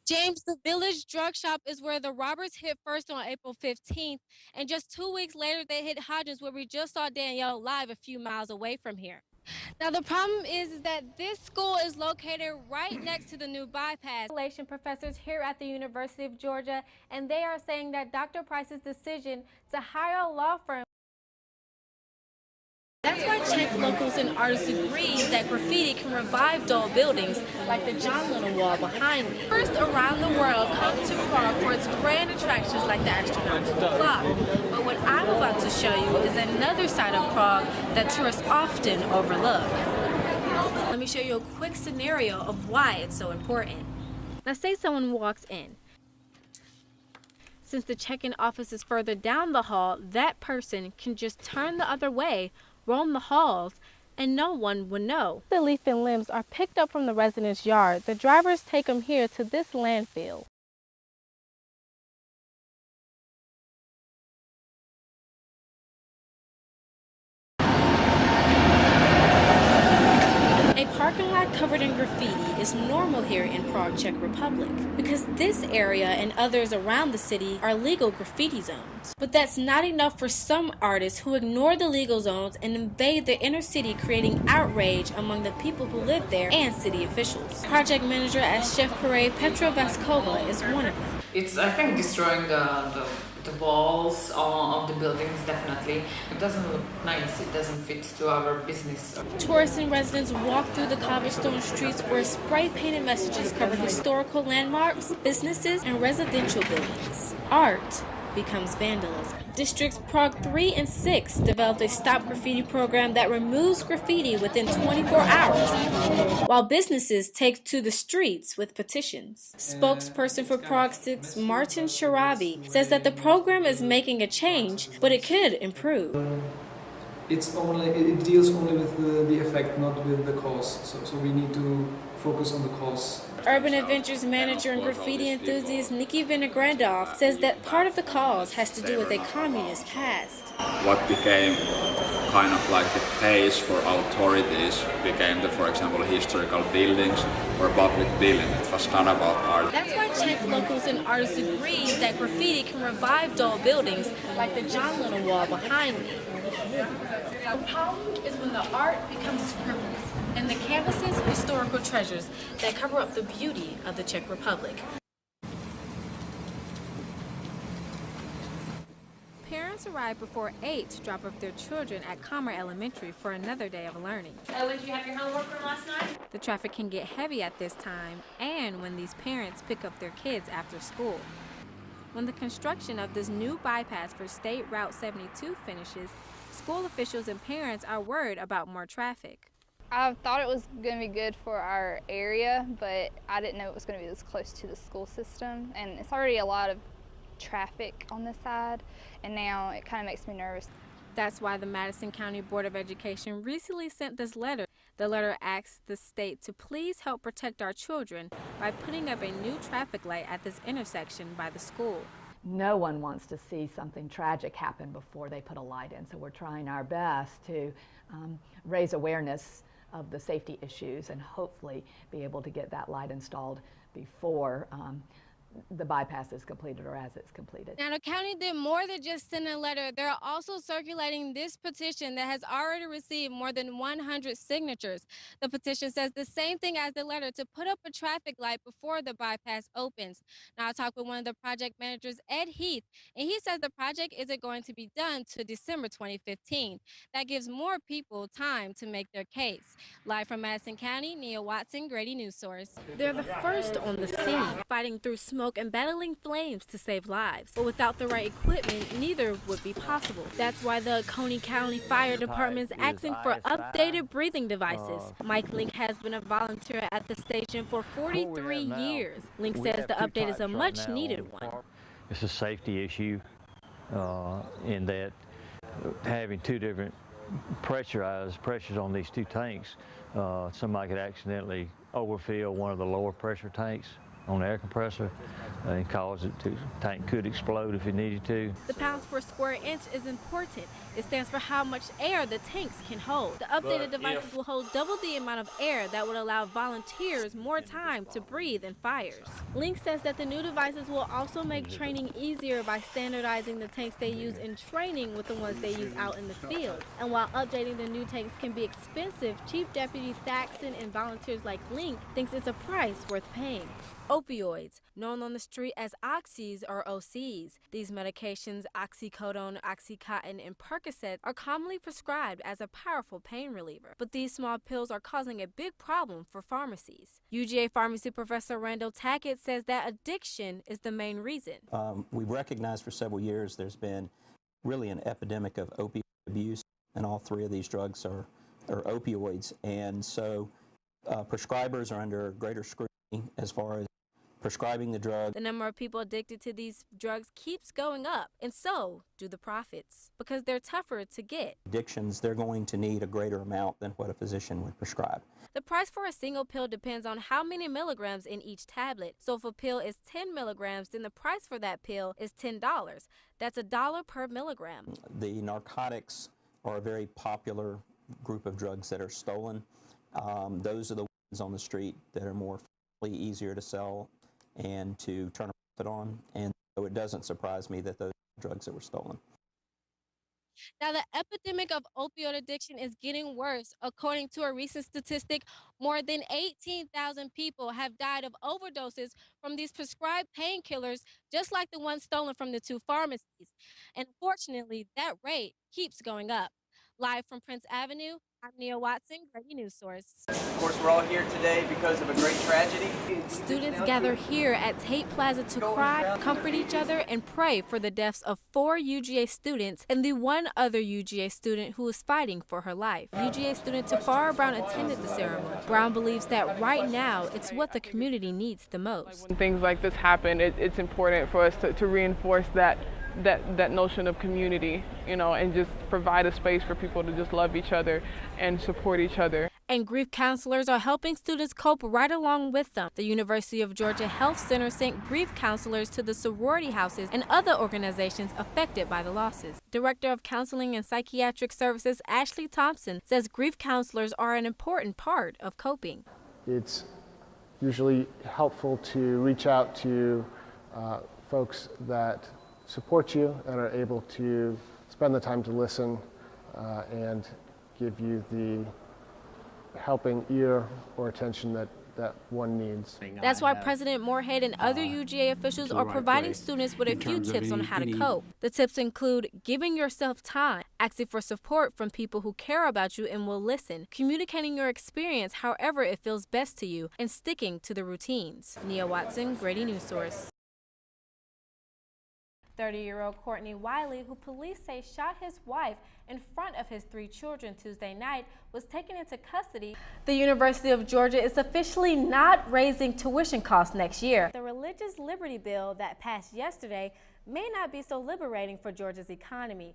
James, the Village drug shop is where the robbers hit first on April 15th, and just 2 weeks later, they hit Hodges, where we just saw Danielle live a few miles away from here. Now, the problem is that this school is located right next to the new bypass. Relation professors here at the University of Georgia, and they are saying that Dr. Price's decision to hire a law firm. That's why Czech locals and artists agree that graffiti can revive dull buildings like the John Lennon wall behind me. Tourists around the world come to Prague for its grand attractions like the astronomical clock. But what I'm about to show you is another side of Prague that tourists often overlook. Let me show you a quick scenario of why it's so important. Now say someone walks in. Since the check-in office is further down the hall, that person can just turn the other way, roam the halls, and no one would know. The leaf and limbs are picked up from the residents' yard. The drivers take them here to this landfill. A parking lot covered in graffiti is normal here in Prague, Czech Republic, because this area and others around the city are legal graffiti zones. But that's not enough for some artists who ignore the legal zones and invade the inner city, creating outrage among the people who live there and city officials. Project manager at Chef Parade Petra Vaskova is one of them. It's, I think, destroying the walls of the buildings, definitely. It doesn't look nice, it doesn't fit to our business. Tourists and residents walk through the cobblestone streets where spray-painted messages cover historical landmarks, businesses, and residential buildings. Art becomes vandalism. Districts Prague 3 and 6 developed a stop graffiti program that removes graffiti within 24 hours, while businesses take to the streets with petitions. Spokesperson for Prague 6, Martin Sharabi, says that the program is making a change, but it could improve. It deals only with the effect, not with the cause. So we need to focus on the cause. Urban Adventures manager and graffiti enthusiast Nikki Vinogradov says that part of the cause has to do with a communist past. What became kind of like the face for authorities became the, for example, historical buildings or public buildings. It was not about art. That's why Czech locals and artists agree that graffiti can revive dull buildings like the John Lennon wall behind me. The problem is when the art becomes frivolous and the canvases historical treasures that cover up the beauty of the Czech Republic. Parents arrive before 8 to drop off their children at Commer Elementary for another day of learning. Did you have your homework from last night? The traffic can get heavy at this time and when these parents pick up their kids after school. When the construction of this new bypass for State Route 72 finishes, school officials and parents are worried about more traffic. I thought it was going to be good for our area, but I didn't know it was going to be this close to the school system. And it's already a lot of traffic on this side, and now it kind of makes me nervous. That's why the Madison County Board of Education recently sent this letter. The letter asks the state to please help protect our children by putting up a new traffic light at this intersection by the school. No one wants to see something tragic happen before they put a light in, so we're trying our best to raise awareness of the safety issues and hopefully be able to get that light installed before the bypass is completed or as it's completed. Now, the county did more than just send a letter. They're also circulating this petition that has already received more than 100 signatures. The petition says the same thing as the letter, to put up a traffic light before the bypass opens. Now, I talked with one of the project managers, Ed Heath, and he says the project isn't going to be done to December 2015. That gives more people time to make their case. Live from Madison County, Nia Watson, Grady News Source. They're the first on the scene, fighting through smoke and battling flames to save lives. But without the right equipment, neither would be possible. That's why the Coney County Fire Department is asking for updated breathing devices. Mike Link has been a volunteer at the station for 43 years. Link says the update is a much needed one. It's a safety issue in that having two different pressures on these two tanks, somebody could accidentally overfill one of the lower pressure tanks on the air compressor and cause it to, tank could explode if it needed to. The pounds per square inch is important. It stands for how much air the tanks can hold. The updated devices will hold double the amount of air that would allow volunteers more time to breathe in fires. Link says that the new devices will also make training easier by standardizing the tanks they use in training with the ones they use out in the field. And while updating the new tanks can be expensive, Chief Deputy Thaxton and volunteers like Link thinks it's a price worth paying. Opioids, known on the street as oxys or OCs. These medications, oxycodone, oxycontin, and Percocet, are commonly prescribed as a powerful pain reliever. But these small pills are causing a big problem for pharmacies. UGA pharmacy professor Randall Tackett says that addiction is the main reason. We've recognized for several years there's been really an epidemic of opioid abuse, and all three of these drugs are opioids. And so prescribers are under greater scrutiny as far as prescribing the drug. The number of people addicted to these drugs keeps going up, and so do the profits, because they're tougher to get. Addictions, they're going to need a greater amount than what a physician would prescribe. The price for a single pill depends on how many milligrams in each tablet. So if a pill is 10 milligrams, then the price for that pill is $10. That's $1 per milligram. The narcotics are a very popular group of drugs that are stolen. Those are the ones on the street that are more easier to sell and to turn a profit on, and so it doesn't surprise me that those drugs that were stolen. Now, the epidemic of opioid addiction is getting worse. According to a recent statistic, more than 18,000 people have died of overdoses from these prescribed painkillers, just like the ones stolen from the two pharmacies. And fortunately, that rate keeps going up. Live from Prince Avenue, I'm Nia Watson, Grady News Source. Of course, we're all here today because of a great tragedy. Students gather here at Tate Plaza to cry, comfort each other, and pray for the deaths of 4 UGA students and the one other UGA student who is fighting for her life. UGA student Tafara Brown attended the ceremony. Brown believes that right now it's what the community needs the most. When things like this happen, it's important for us to reinforce that notion of community, you know, and just provide a space for people to just love each other and support each other. And grief counselors are helping students cope right along with them. The University of Georgia Health Center sent grief counselors to the sorority houses and other organizations affected by the losses. Director of Counseling and Psychiatric Services Ashley Thompson says grief counselors are an important part of coping. It's usually helpful to reach out to folks that support you and are able to spend the time to listen and give you the helping ear or attention that one needs. That's why President Moorhead and other UGA officials are providing students with a few tips on how to cope. The tips include giving yourself time, asking for support from people who care about you and will listen, communicating your experience however it feels best to you, and sticking to the routines. Nia Watson, Grady News Source. 30-year-old Courtney Wiley, who police say shot his wife in front of his 3 children Tuesday night, was taken into custody. The University of Georgia is officially not raising tuition costs next year. The religious liberty bill that passed yesterday may not be so liberating for Georgia's economy.